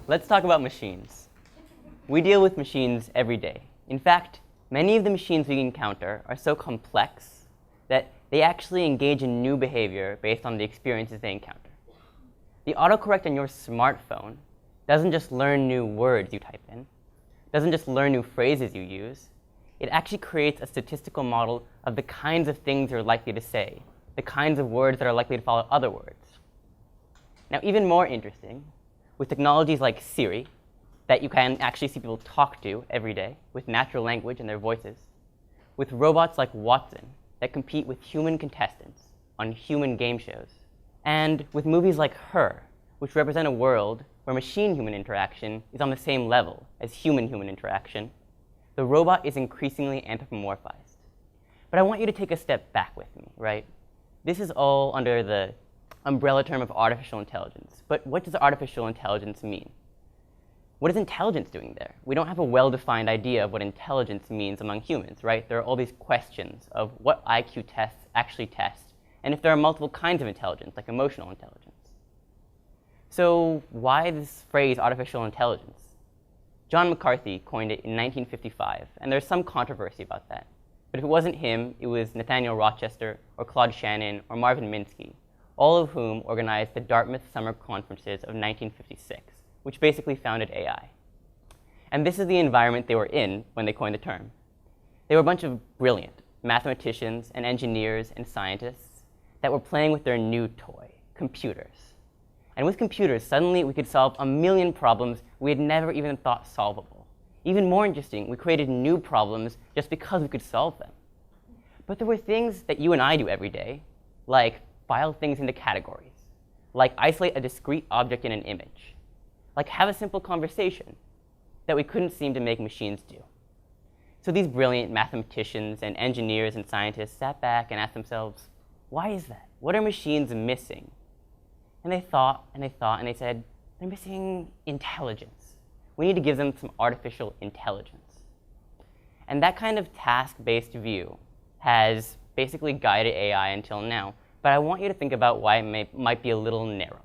Let's talk about machines. We deal with machines every day. In fact, many of the machines we encounter are so complex that they actually engage in new behavior based on the experiences they encounter. The autocorrect on your smartphone doesn't just learn new words you type in, doesn't just learn new phrases you use. It actually creates a statistical model of the kinds of things you're likely to say, the kinds of words that are likely to follow other words. Now, even more interesting, with technologies like Siri, that you can actually see people talk to every day with natural language in their voices, with robots like Watson that compete with human contestants on human game shows, and with movies like Her, which represent a world where machine-human interaction is on the same level as human-human interaction, the robot is increasingly anthropomorphized. But I want you to take a step back with me, right? This is all under the umbrella term of artificial intelligence. But what does artificial intelligence mean? What is intelligence doing there? We don't have a well-defined idea of what intelligence means among humans, right? There are all these questions of what IQ tests actually test, and if there are multiple kinds of intelligence, like emotional intelligence. So why this phrase, artificial intelligence? John McCarthy coined it in 1955, and there's some controversy about that. But if it wasn't him, it was Nathaniel Rochester, or Claude Shannon, or Marvin Minsky, all of whom organized the Dartmouth Summer Conferences of 1956, which basically founded AI. And this is the environment they were in when they coined the term. They were a bunch of brilliant mathematicians and engineers and scientists that were playing with their new toy, computers. And with computers, suddenly we could solve a million problems we had never even thought solvable. Even more interesting, we created new problems just because we could solve them. But there were things that you and I do every day, like file things into categories, like isolate a discrete object in an image, like have a simple conversation that we couldn't seem to make machines do. So these brilliant mathematicians and engineers and scientists sat back and asked themselves, why is that? What are machines missing? And they thought, and they thought, and they said, they're missing intelligence. We need to give them some artificial intelligence. And that kind of task-based view has basically guided AI until now. But I want you to think about why it might be a little narrow.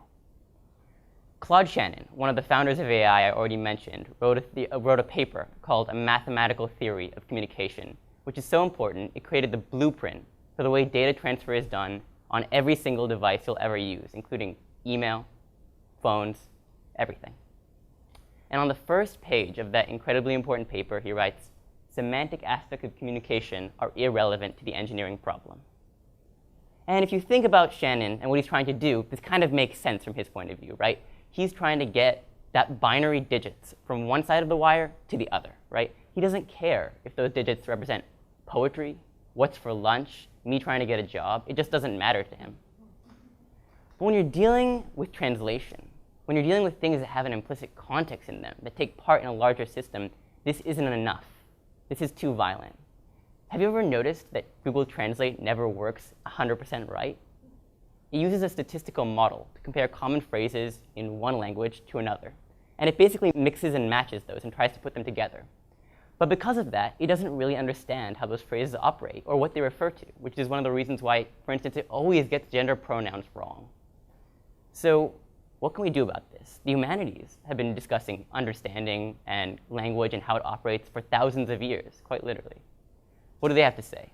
Claude Shannon, one of the founders of AI I already mentioned, wrote a paper called A Mathematical Theory of Communication, which is so important it created the blueprint for the way data transfer is done on every single device you'll ever use, including email, phones, everything. And on the first page of that incredibly important paper, he writes, semantic aspects of communication are irrelevant to the engineering problem. And if you think about Shannon and what he's trying to do, this kind of makes sense from his point of view, right? He's trying to get that binary digits from one side of the wire to the other, right? He doesn't care if those digits represent poetry, what's for lunch, me trying to get a job. It just doesn't matter to him. But when you're dealing with translation, when you're dealing with things that have an implicit context in them, that take part in a larger system, this isn't enough. This is too violent. Have you ever noticed that Google Translate never works 100% right? It uses a statistical model to compare common phrases in one language to another. And it basically mixes and matches those and tries to put them together. But because of that, it doesn't really understand how those phrases operate or what they refer to, which is one of the reasons why, for instance, it always gets gender pronouns wrong. So what can we do about this? The humanities have been discussing understanding and language and how it operates for thousands of years, quite literally. What do they have to say?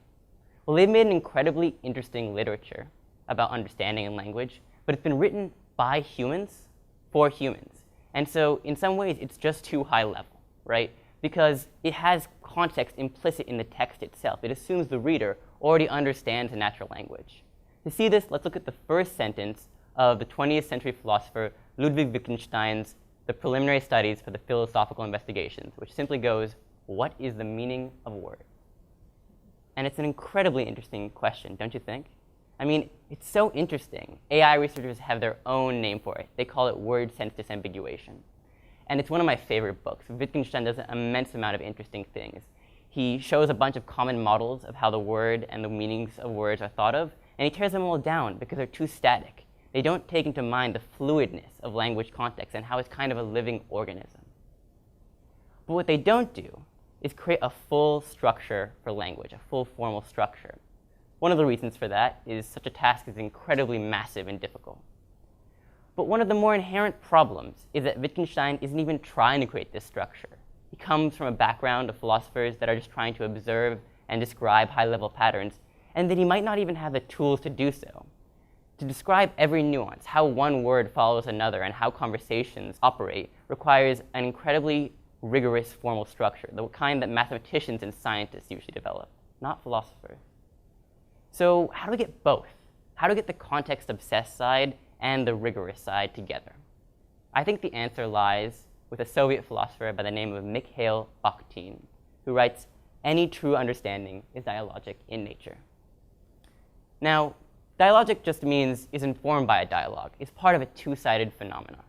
Well, they've made an incredibly interesting literature about understanding and language, but it's been written by humans for humans. And so in some ways, it's just too high level, right? Because it has context implicit in the text itself. It assumes the reader already understands the natural language. To see this, let's look at the first sentence of the 20th century philosopher Ludwig Wittgenstein's The Preliminary Studies for the Philosophical Investigations, which simply goes, what is the meaning of a word? And it's an incredibly interesting question, don't you think? I mean, it's so interesting. AI researchers have their own name for it. They call it word sense disambiguation. And it's one of my favorite books. Wittgenstein does an immense amount of interesting things. He shows a bunch of common models of how the word and the meanings of words are thought of, and he tears them all down because they're too static. They don't take into mind the fluidness of language context and how it's kind of a living organism. But what they don't do is create a full structure for language, a full formal structure. One of the reasons for that is such a task is incredibly massive and difficult. But one of the more inherent problems is that Wittgenstein isn't even trying to create this structure. He comes from a background of philosophers that are just trying to observe and describe high-level patterns, and that he might not even have the tools to do so. To describe every nuance, how one word follows another, and how conversations operate, requires an incredibly rigorous formal structure, the kind that mathematicians and scientists usually develop, not philosophers. So how do we get both? How do we get the context-obsessed side and the rigorous side together? I think the answer lies with a Soviet philosopher by the name of Mikhail Bakhtin, who writes, "Any true understanding is dialogic in nature." Now, dialogic just means is informed by a dialogue. It's part of a two-sided phenomenon.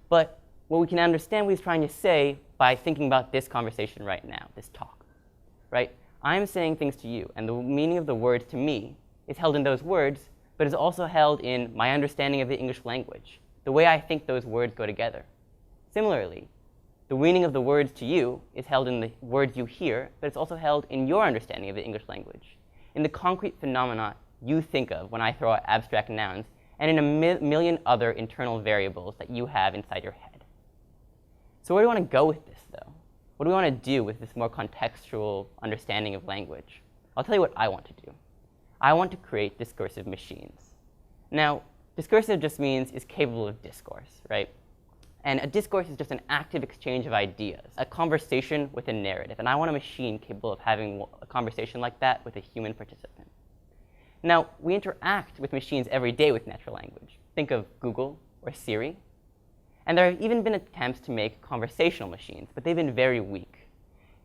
But what we can understand what he's trying to say by thinking about this conversation right now, this talk, right? I'm saying things to you, and the meaning of the words to me is held in those words, but is also held in my understanding of the English language, the way I think those words go together. Similarly, the meaning of the words to you is held in the words you hear, but it's also held in your understanding of the English language, in the concrete phenomena you think of when I throw out abstract nouns, and in a million other internal variables that you have inside your head. So where do we want to go with this, though? What do we want to do with this more contextual understanding of language? I'll tell you what I want to do. I want to create discursive machines. Now, discursive just means is capable of discourse, right? And a discourse is just an active exchange of ideas, a conversation with a narrative. And I want a machine capable of having a conversation like that with a human participant. Now, we interact with machines every day with natural language. Think of Google or Siri. And there have even been attempts to make conversational machines, but they've been very weak.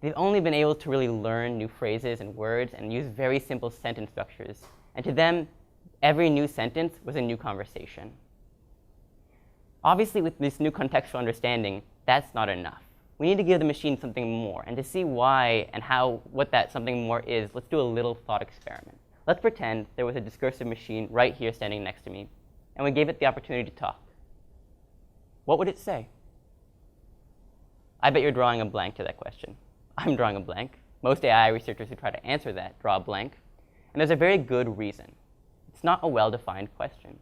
They've only been able to really learn new phrases and words and use very simple sentence structures. And to them, every new sentence was a new conversation. Obviously, with this new contextual understanding, that's not enough. We need to give the machine something more. And to see why and what that something more is, let's do a little thought experiment. Let's pretend there was a discursive machine right here standing next to me, and we gave it the opportunity to talk. What would it say? I bet you're drawing a blank to that question. I'm drawing a blank. Most AI researchers who try to answer that draw a blank. And there's a very good reason. It's not a well-defined question.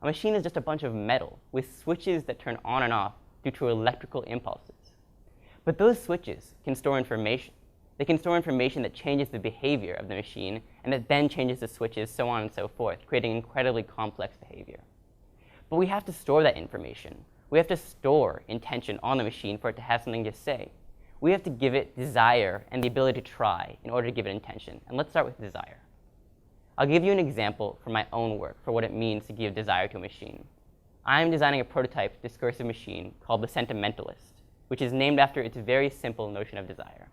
A machine is just a bunch of metal with switches that turn on and off due to electrical impulses. But those switches can store information. They can store information that changes the behavior of the machine and that then changes the switches, so on and so forth, creating incredibly complex behavior. But we have to store that information. We have to store intention on the machine for it to have something to say. We have to give it desire and the ability to try in order to give it intention. And let's start with desire. I'll give you an example from my own work for what it means to give desire to a machine. I'm designing a prototype discursive machine called the Sentimentalist, which is named after its very simple notion of desire.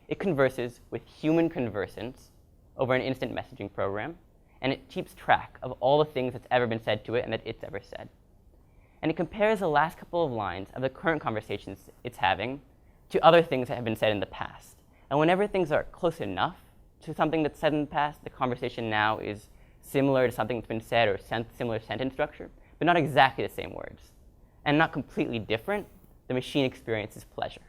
It converses with human conversants over an instant messaging program, and it keeps track of all the things that's ever been said to it and that it's ever said. And it compares the last couple of lines of the current conversations it's having to other things that have been said in the past. And whenever things are close enough to something that's said in the past, the conversation now is similar to something that's been said or similar sentence structure, but not exactly the same words. And not completely different, the machine experiences pleasure.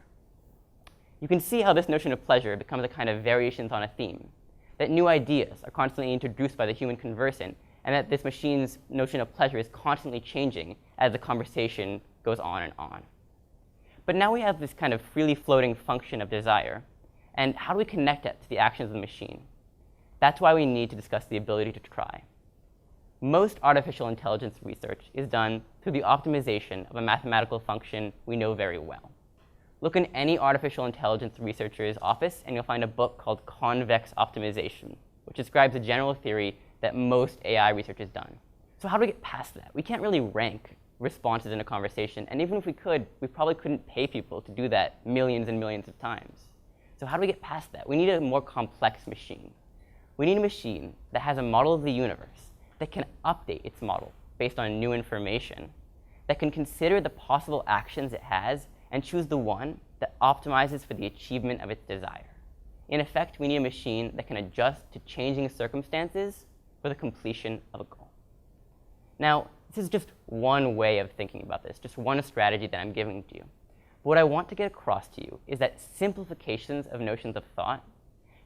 You can see how this notion of pleasure becomes a kind of variations on a theme, that new ideas are constantly introduced by the human conversant, and that this machine's notion of pleasure is constantly changing as the conversation goes on and on. But now we have this kind of freely floating function of desire, and how do we connect it to the actions of the machine? That's why we need to discuss the ability to try. Most artificial intelligence research is done through the optimization of a mathematical function we know very well. Look in any artificial intelligence researcher's office, and you'll find a book called Convex Optimization, which describes a general theory that most AI research is done. So how do we get past that? We can't really rank responses in a conversation, and even if we could, we probably couldn't pay people to do that millions and millions of times. So how do we get past that? We need a more complex machine. We need a machine that has a model of the universe, that can update its model based on new information, that can consider the possible actions it has and choose the one that optimizes for the achievement of its desire. In effect, we need a machine that can adjust to changing circumstances for the completion of a goal. Now, this is just one way of thinking about this, just one strategy that I'm giving to you. But what I want to get across to you is that simplifications of notions of thought,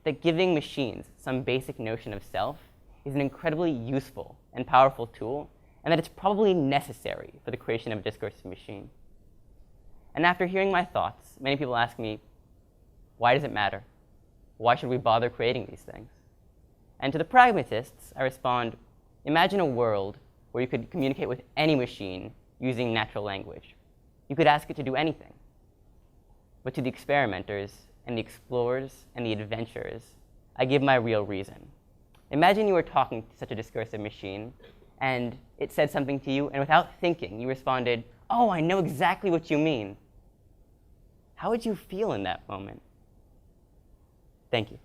that giving machines some basic notion of self, is an incredibly useful and powerful tool, and that it's probably necessary for the creation of a discursive machine. And after hearing my thoughts, many people ask me, why does it matter? Why should we bother creating these things? And to the pragmatists, I respond, imagine a world where you could communicate with any machine using natural language. You could ask it to do anything. But to the experimenters and the explorers and the adventurers, I give my real reason. Imagine you were talking to such a discursive machine, and it said something to you, and without thinking, you responded, oh, I know exactly what you mean. How would you feel in that moment? Thank you.